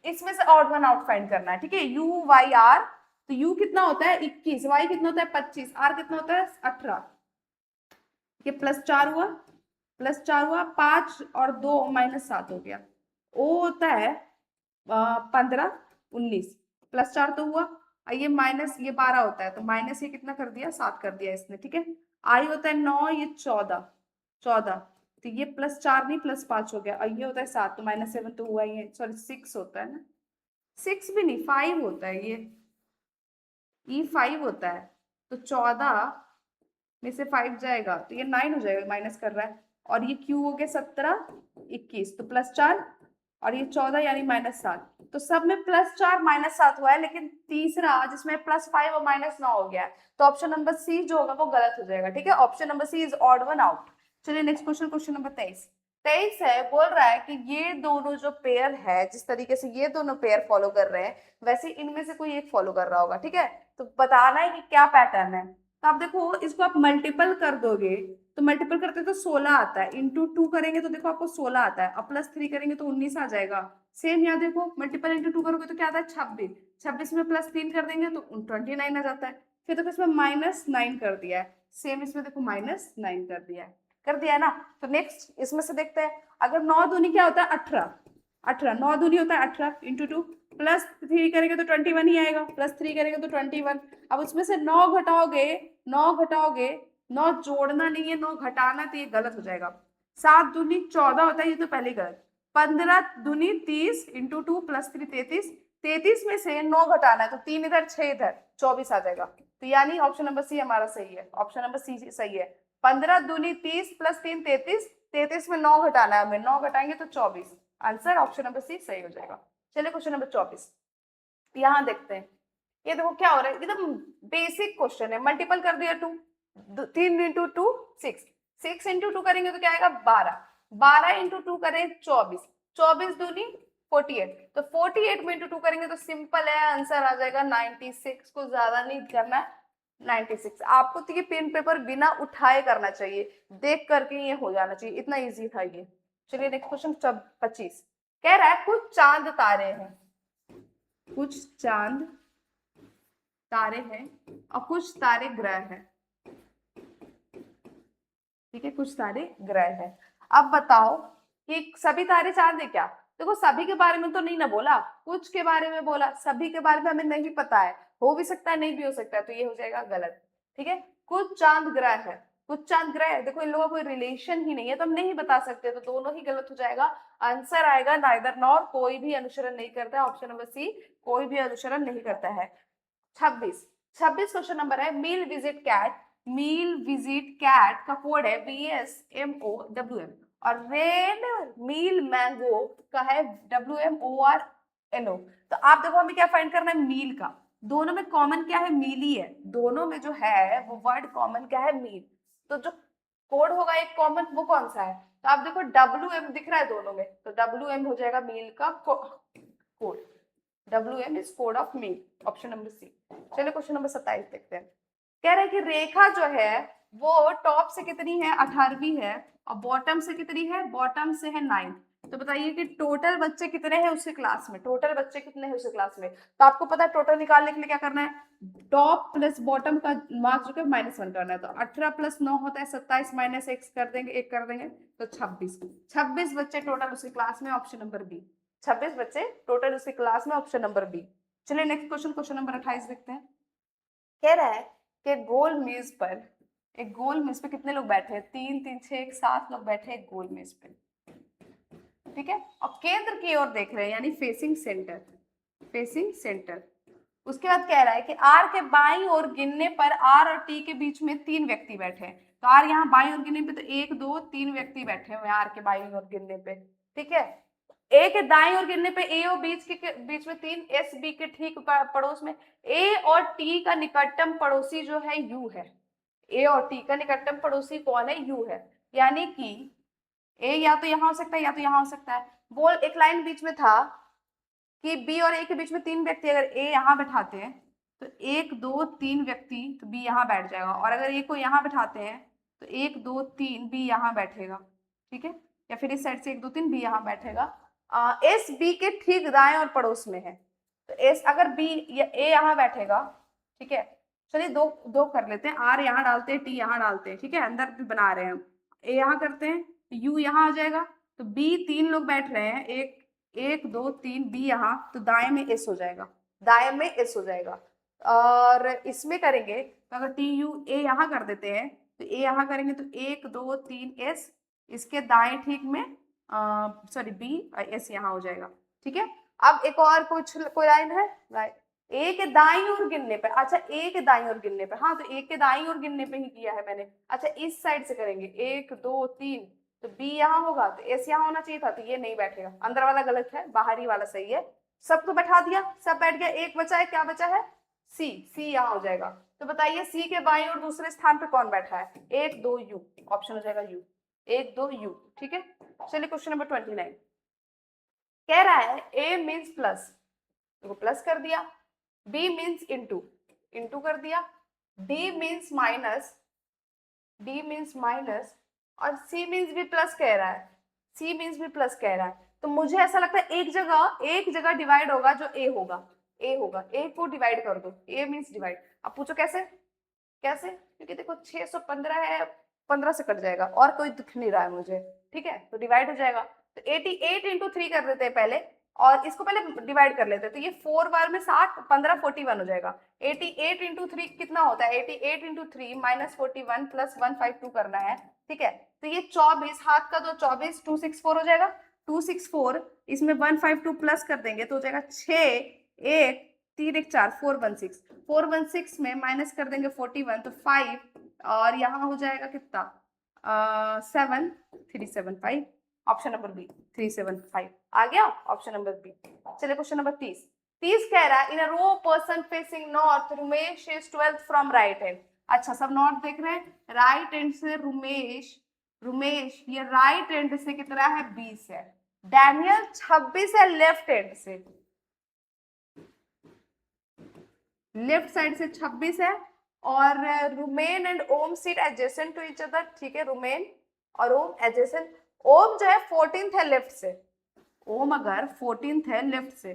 इसमें से ऑड वन आउट फाइंड करना है, ठीक है। यू वाई आर, तो यू कितना होता है 21, वाई कितना होता है 25, आर कितना होता है 18, ये +4 हुआ, +4 हुआ, 5 और 2 -7 हो गया, ओ होता है 15 19, +4 तो हुआ, ये माइनस ये 12 होता है, तो माइनस ये कितना कर दिया 7 कर दिया इसने, ठीक है। आई होता है 9, ये 14 14, तो ये +4 नहीं +5 हो गया, और ये होता है 7, तो -7 तो हुआ, ये सॉरी 6 होता है ना, 6 भी नहीं 5 होता है, ये 5 होता है, तो 14 में से 5 जाएगा तो ये 9 हो जाएगा, माइनस कर रहा है, और ये क्यू हो गया 17 21, तो +4 और ये 14 यानी -7। तो सब में +4 -7 हुआ है, लेकिन तीसरा जिसमें +5 और -9 हो गया है, तो ऑप्शन नंबर सी जो होगा वो गलत हो जाएगा। ठीक है, option number C is odd one out. चलिए नेक्स्ट क्वेश्चन, क्वेश्चन नंबर 23 है। बोल रहा है कि ये दोनों जो पेयर है, जिस तरीके से ये दोनों पेयर फॉलो कर रहे हैं, वैसे इनमें से कोई एक फॉलो कर रहा होगा। ठीक है, तो बताना है कि क्या पैटर्न है। तो आप देखो, इसको आप मल्टीपल कर दोगे तो मल्टीपल करते तो 16 आता है, इंटू 2 करेंगे तो देखो आपको 16 आता है, और +3 करेंगे तो 19 आ जाएगा। सेम यहाँ देखो, मल्टीपल इंटू 2 करोगे तो क्या आता है, 26। 26 में +3 कर देंगे तो 29 आ जाता है। फिर देखो इसमें -9 कर दिया है, सेम इसमें देखो -9 कर दिया है, ना। तो नेक्स्ट इसमें से देखते हैं, अगर 9 दूनी क्या होता है, 18। 9 दूनी होता है 18, इंटू 2 +3 करेंगे तो 21 ही आएगा, +3 करेंगे तो 21। अब उसमें से 9 घटाओगे, 9 जोड़ना नहीं है, 9 घटाना, तो ये गलत हो जाएगा। 7 दूनी 14 होता है, ये तो पहले गलत। 15 दूनी 30, इंटू 2 +3 33। 33 में से 9 घटाना है, तो 3 इधर 6 इधर 24 आ जाएगा। तो यानी ऑप्शन नंबर सी हमारा सही है, ऑप्शन नंबर सी सही है। 15 दूनी 30 +3 33। 33 में 9 घटाना है हमें, 9 घटाएंगे तो 24। आंसर ऑप्शन नंबर सी सही हो जाएगा। चलिए क्वेश्चन नंबर 24 यहाँ देखते हैं। ये देखो क्या हो रहा है, एकदम बेसिक क्वेश्चन है। मल्टीपल कर दिया 2, 3 इंटू 2 6, 6 इंटू 2 करेंगे तो क्या आएगा 12, 12 इंटू 2 करें 24, 24 दूनी 48। तो 48 में इंटू 2 करेंगे तो सिंपल है, आंसर आ जाएगा 96। को ज्यादा नहीं करना है, 96। आपको तो ये पेन पेपर बिना उठाए करना चाहिए, देख करके ये हो जाना चाहिए, इतना इजी था ये। चलिए नेक्स्ट क्वेश्चन 25 कह रहा है कुछ चांद तारे हैं, कुछ चांद तारे हैं और कुछ तारे ग्रह हैं। ठीक है, कुछ तारे ग्रह हैं। अब बताओ कि सभी तारे चांद है क्या। देखो सभी के बारे में तो नहीं ना बोला, कुछ के बारे में बोला, सभी के बारे में हमें नहीं पता है, हो भी सकता है नहीं भी हो सकता है, तो ये हो जाएगा गलत। ठीक है, कुछ चांद ग्रह है, कुछ चांद ग्रह है, देखो इन लोगों का कोई रिलेशन ही नहीं है, तो हम नहीं बता सकते, तो दोनों ही गलत हो जाएगा। आंसर आएगा नाइदर नॉर, कोई भी अनुसरण नहीं करता है, ऑप्शन नंबर सी कोई भी अनुसरण नहीं करता है। 26 क्वेश्चन नंबर है, मील विजिट कैट। मील विजिट कैट का कोड है VSMOWM, और रेड मील मैंगो का है WMORNO। तो आप देखो हमें क्या फाइंड करना है, मील का। दोनों में कॉमन क्या है, मील ही है, दोनों में जो है वो वर्ड कॉमन क्या है, मील। तो जो कोड होगा एक कॉमन, वो कौन सा है, तो आप देखो WM दिख रहा है दोनों में, तो WM हो जाएगा मील का कोड। WM is code of meal, option number C. चलिए क्वेश्चन नंबर 27 देखते हैं। कह रहे हैं कि रेखा जो है वो टॉप से कितनी है, 18वीं है, और बॉटम से कितनी है, बॉटम से है 9। तो बताइए कि टोटल बच्चे कितने हैं उसके क्लास में, टोटल बच्चे कितने हैं उसके क्लास में। तो आपको पता है टोटल निकालने के लिए क्या करना है, टॉप प्लस बॉटम का मार्क्स जो है -1 करना है। तो 18 + 9 होता है 27, -1 कर देंगे, 1 कर देंगे तो 26 बच्चे टोटल उसकी क्लास में, ऑप्शन नंबर बी। 26 बच्चे टोटल उसकी क्लास में, ऑप्शन नंबर बी। चलिए नेक्स्ट क्वेश्चन, क्वेश्चन नंबर 28 देखते हैं। कह रहा है कि गोल मेज पर, एक गोल मेज पे कितने लोग बैठे हैं, 3 3 6 7 लोग बैठे हैं गोल मेज पे। ठीक है, और केंद्र की ओर देख रहे हैं, यानी फेसिंग सेंटर, फेसिंग सेंटर। उसके बाद कह रहा है कि आर के बाईं ओर गिनने पर आर और टी के बीच में 3 व्यक्ति बैठे हैं। तो आर यहाँ बाईं ओर गिनने पे तो 1 2 3 व्यक्ति बैठे हुए हैं आर के बाईं ओर गिनने पे। ठीक है, ए के दाईं ओर गिनने पे ए और बीच में 3, एस बी के ठीक पड़ोस में। ए और टी का निकटतम पड़ोसी जो है यू है, ए और टी का निकटतम पड़ोसी कौन है, यू है। यानी कि ए या तो यहाँ हो सकता है या तो यहाँ हो सकता है। बोल एक लाइन बीच में था कि बी और ए के बीच में 3 व्यक्ति, अगर ए यहाँ बैठाते हैं तो 1 2 3 व्यक्ति, तो बी यहाँ बैठ जाएगा, और अगर ए को यहाँ बैठाते हैं तो 1 2 3 बी यहाँ बैठेगा। ठीक है, या फिर इस साइड से 1 2 3 बी यहाँ बैठेगा। एस बी के ठीक दाएं और पड़ोस में है, तो एस अगर बी या ए यहाँ बैठेगा। ठीक है, चलिए दो दो कर लेते हैं, आर यहाँ डालते हैं, टी यहाँ डालते हैं। ठीक है, अंदर भी बना रहे हैं हम, ए यहाँ करते हैं तो यू यहाँ आ जाएगा, तो बी 3 लोग बैठ रहे हैं, 1 2 3 बी यहाँ, तो दाएं में एस हो जाएगा, दाएं में एस हो जाएगा। और इसमें करेंगे तो अगर टी यू ए यहाँ कर देते हैं, तो ए यहाँ करेंगे तो 1 2 3 एस, इसके दाएं ठीक में सॉरी बी एस यहाँ हो जाएगा। ठीक है, अब एक और कुछ कोई लाइन है, ए के दाईं ओर गिनने पे, अच्छा ए के दाईं ओर गिनने पे, हाँ तो ए के दाईं ओर गिनने पे ही किया है मैंने। अच्छा इस साइड से करेंगे, 1 2 3 तो बी यहाँ होगा तो एस यहाँ होना चाहिए था, तो ये नहीं बैठेगा, अंदर वाला गलत है, बाहरी वाला सही है। सबको बैठा दिया, सब बैठ गया, एक बचा है, क्या बचा है, सी, सी यहाँ हो जाएगा। तो बताइए सी के बाईं और दूसरे स्थान पे कौन बैठा है, 1 2 यू, ऑप्शन हो जाएगा यू, 1 2 यू, ठीक है। चलिए क्वेश्चन नंबर 29 कह रहा है ए मीन्स प्लस, तो प्लस कर दिया, बी मीन्स इंटू, इंटू कर दिया, D means minus, D means minus, और सी मीन्स भी प्लस कह रहा है, सी मीन्स भी प्लस कह रहा है। तो मुझे ऐसा लगता है एक जगह डिवाइड होगा जो ए होगा, ए होगा, ए को डिवाइड कर दो, ए मीन्स डिवाइड। अब पूछो कैसे, कैसे, क्योंकि देखो 615 है, 15 से कट जाएगा और कोई दिख नहीं रहा है मुझे, ठीक है, तो डिवाइड हो जाएगा। तो 88 इंटू 3 कर देते हैं पहले, और इसको पहले डिवाइड कर लेते हैं, तो ये 4 बार में 60, 15 41 हो जाएगा। 88 इंटू 3 कितना होता है, 88 इंटू 3 माइनस 41 प्लस 152 करना है, ठीक है। तो ये 24 हाथ का 24, 264 हो जाएगा, 264, इसमें 152 प्लस कर देंगे तो हो जाएगा 6 1 3 1 4 416, 416 में माइनस कर देंगे 41 तो 5, और यहाँ हो जाएगा कितना 7 375, ऑप्शन नंबर बी 375 आ गया, ऑप्शन नंबर बी। चलिए क्वेश्चन नंबर 30 कह रहा है in a row person facing north Rumesh is 12th from right hand. अच्छा सब नॉर्थ देख रहे हैं, राइट हैंड से रुमेश, रुमेश ये राइट हैंड से कितना है 20 है, डैनियल 26 है लेफ्ट हैंड से, लेफ्ट साइड से 26 है, और रुमेन and Om seat adjacent to each other, ठीक है, रुमेन और ओम एडजेसेंट, ओम जो है 14th है लेफ्ट से, ओम अगर 14th है लेफ्ट से,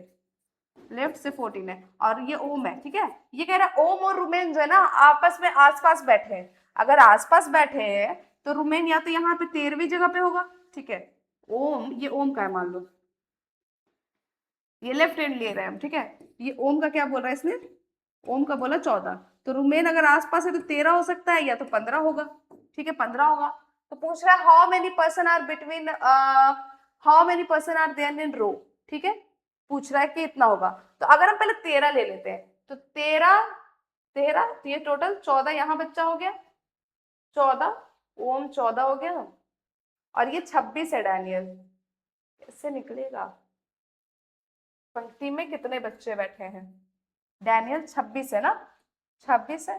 लेफ्ट से 14 है, और ये ओम है, ठीक है। ये कह रहा है ओम और रुमेन जो है ना आपस में आसपास बैठे हैं, अगर आसपास बैठे हैं तो रुमेन या तो यहाँ पे 13वीं जगह पे होगा, ठीक है, ओम, ये ओम का है मान लो, ये लेफ्ट हैंड ले रहे हैं हम, ठीक है, ये ओम का क्या बोल रहा है इसने, ओम का बोला 14, तो रुमेन अगर आसपास है तो 13 हो सकता है या तो 15 होगा, ठीक है 15 होगा। तो पूछ रहा है how many person are between, how many person are there in row, ठीक है, पूछ रहा है कि इतना होगा। तो अगर हम पहले 13 ले लेते हैं तो 13 13, तो ये टोटल 14 यहाँ बच्चा हो गया, 14 ओम 14 हो गया, और ये 26 है डैनियल, इससे निकलेगा पंक्ति में कितने बच्चे बैठे हैं, डैनियल 26 है ना, 26 है,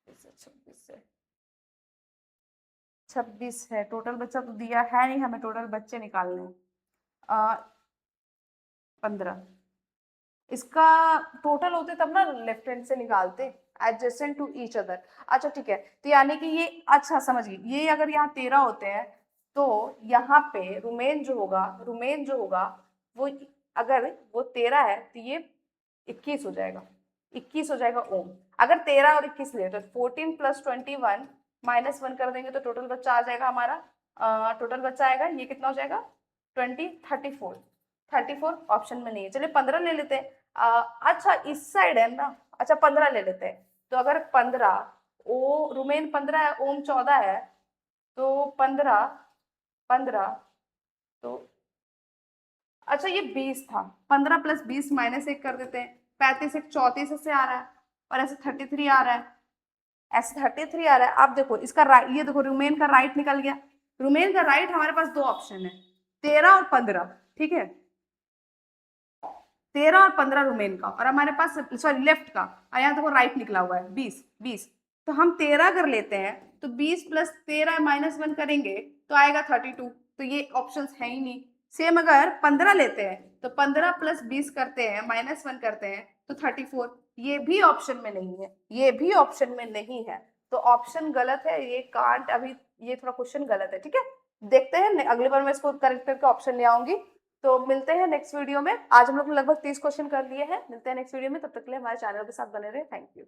26 है, 26 है, टोटल बच्चा तो दिया है नहीं, हमें टोटल बच्चे निकालने हैं 15, इसका टोटल होते तब ना लेफ्ट हैंड से निकालते, एडजेसेंट टू ईच अदर। अच्छा ठीक है, तो यानी कि ये, अच्छा समझ गई, ये अगर यहाँ 13 होते हैं तो यहाँ पे रुमेन जो होगा, रुमेन जो होगा वो, अगर वो 13 है तो ये 21 हो जाएगा, 21 हो जाएगा ओम। अगर 13 और 21 ले तो 14 प्लस 21 माइनस 1 कर देंगे तो टोटल बच्चा आ जाएगा हमारा, टोटल बच्चा आएगा ये कितना हो जाएगा 20 34, 34 ऑप्शन में नहीं है। चलिए 15 ले लेते हैं, अच्छा इस साइड है ना, अच्छा 15 ले लेते हैं, तो अगर 15, ओ रुमेन 15 है, ओम 14 है, तो 15 15, तो अच्छा ये 20 था, 15 प्लस 20 माइनस 1 कर देते हैं, 35 एक 34 से आ रहा है, और ऐसे 33 आ रहा है, ऐसे 33 आ रहा है। आप देखो इसका राइट, ये देखो रुमेन का राइट निकल गया, रुमेन का राइट हमारे पास दो ऑप्शन है, 13 और 15, ठीक है, 13 और 15 रुमेन का, और हमारे पास सॉरी लेफ्ट का, और यहाँ देखो राइट निकला हुआ है 20 20, तो हम 13 कर लेते हैं, तो 20 प्लस 13 माइनस 1 करेंगे तो आएगा 32, तो ये ऑप्शन है ही नहीं। सेम अगर 15 लेते हैं तो 15 प्लस 20 करते हैं माइनस 1 करते हैं तो 34, ये भी ऑप्शन में नहीं है, ये भी ऑप्शन में नहीं है, तो ऑप्शन गलत है, ये कांट, अभी ये थोड़ा क्वेश्चन गलत है, ठीक है। देखते हैं अगली बार मैं इसको करेक्ट करके ऑप्शन ले आऊंगी। तो मिलते हैं नेक्स्ट वीडियो में, आज हम लोग लगभग 30 क्वेश्चन कर लिए हैं, मिलते हैं नेक्स्ट वीडियो में, तब तक के लिए हमारे चैनल के साथ बने रहे, थैंक यू।